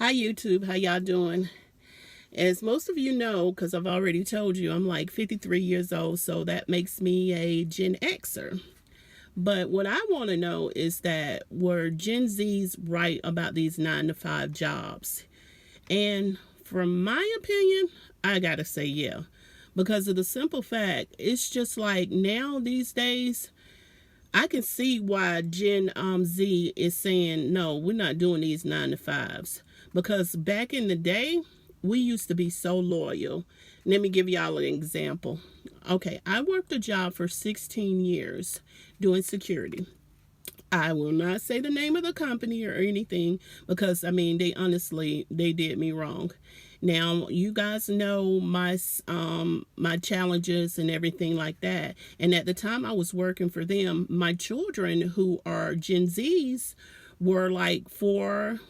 Hi YouTube, how y'all doing? As most of you know, because I've already told you, I'm like 53 years old, so that makes me a Gen Xer. But what I want to know is that were Gen Zs right about these 9 to 5 jobs? And from my opinion, I gotta say yeah. Because of the simple fact, it's just like now these days, I can see why Gen Z is saying no, we're not doing these 9 to 5s. Because back in the day, we used to be so loyal. Let me give y'all an example. Okay, I worked a job for 16 years doing security. I will not say the name of the company or anything because I mean they did me wrong. Now you guys know my challenges and everything like that. And at the time I was working for them, my children who are Gen Zs were like 4.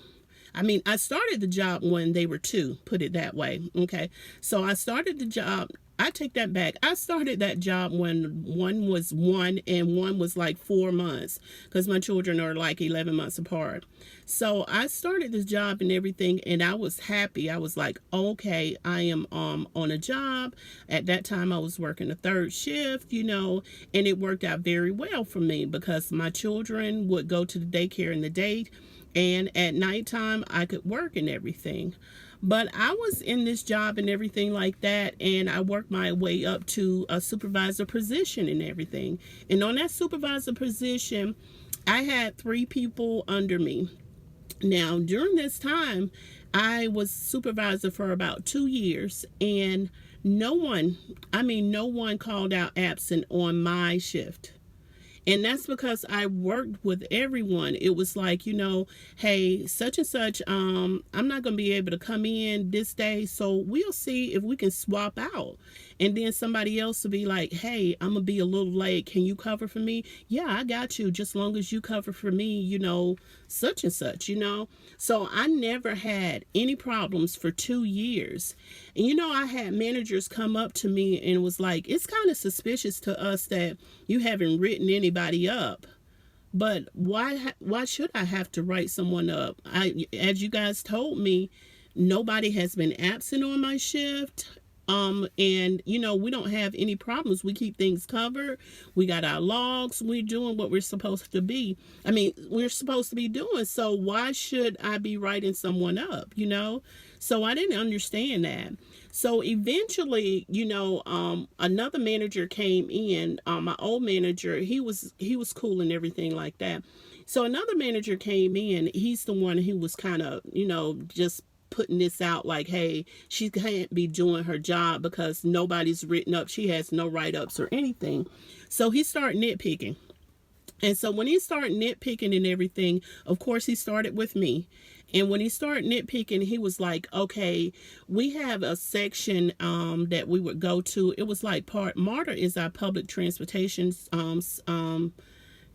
I mean, I started the job when they were 2, put it that way. Okay. So I started the job. I take that back. I started that job when one was 1 and one was like 4 months because my children are like 11 months apart. So I started this job and everything, and I was happy. I was like, okay, I am on a job. At that time, I was working a 3rd shift, and it worked out very well for me because my children would go to the daycare in the day, and at nighttime I could work and everything. But I was in this job and everything like that, and I worked my way up to a supervisor position and everything. And on that supervisor position, I had 3 people under me. Now, during this time, I was supervisor for about 2 years, and no one called out absent on my shift. And that's because I worked with everyone. It was like, hey, such and such, I'm not going to be able to come in this day. So we'll see if we can swap out. And then somebody else will be like, hey, I'm going to be a little late. Can you cover for me? Yeah, I got you. Just long as you cover for me, such and such. So I never had any problems for 2 years. And I had managers come up to me and was like, it's kind of suspicious to us that you haven't written anybody up. But why should I have to write someone up? As you guys told me, nobody has been absent on my shift. And we don't have any problems. We keep things covered. We got our logs. We're doing what we're supposed to be. We're supposed to be doing. So why should I be writing someone up? So I didn't understand that. So eventually, another manager came in. My old manager, he was cool and everything like that. So another manager came in. He's the one who was kind of, just putting this out like, hey, she can't be doing her job because nobody's written up. She has no write-ups or anything. So he started nitpicking. And so when he started nitpicking and everything, of course, he started with me. And when he started nitpicking, he was like, okay, we have a section that we would go to. It was like MARTA is our public transportation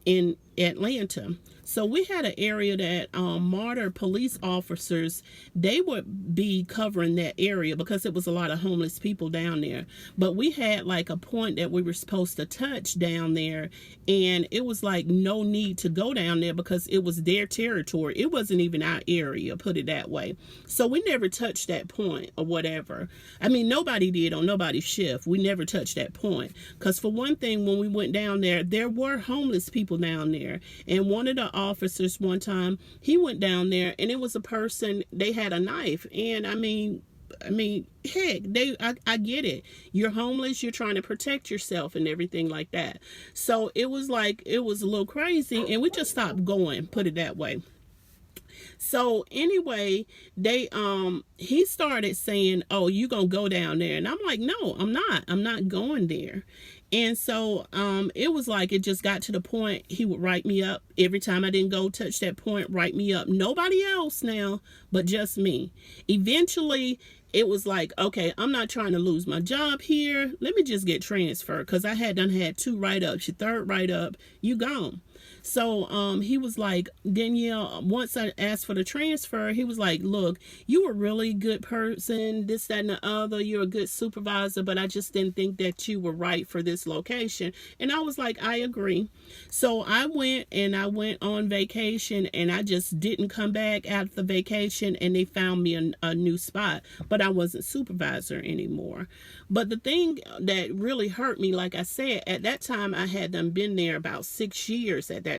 in Atlanta. So we had an area that MARTA police officers, they would be covering that area because it was a lot of homeless people down there. But we had like a point that we were supposed to touch down there, and it was like no need to go down there because it was their territory. It wasn't even our area, put it that way. So we never touched that point or whatever. Nobody did on nobody's shift. We never touched that point because for one thing, when we went down there were homeless people down there. And one of the officers one time, he went down there and it was a person, they had a knife. And heck, I get it. You're homeless, you're trying to protect yourself and everything like that. So it was a little crazy, and we just stopped going, put it that way. So anyway, he started saying, oh, you gonna go down there? And I'm like, no, I'm not going there. And so it was like it just got to the point he would write me up every time I didn't go touch that point. Write me up, nobody else now but just me. Eventually it was like, okay, I'm not trying to lose my job here, let me just get transferred, because I had 2 write-ups. Your 3rd write-up, you gone. So he was like, Danielle, once I asked for the transfer, he was like, look, you were a really good person, this, that, and the other. You're a good supervisor, but I just didn't think that you were right for this location. And I was like, I agree. So I went on vacation, and I just didn't come back after the vacation, and they found me a new spot, but I wasn't supervisor anymore. But the thing that really hurt me, like I said, at that time I had been there about 6 years at that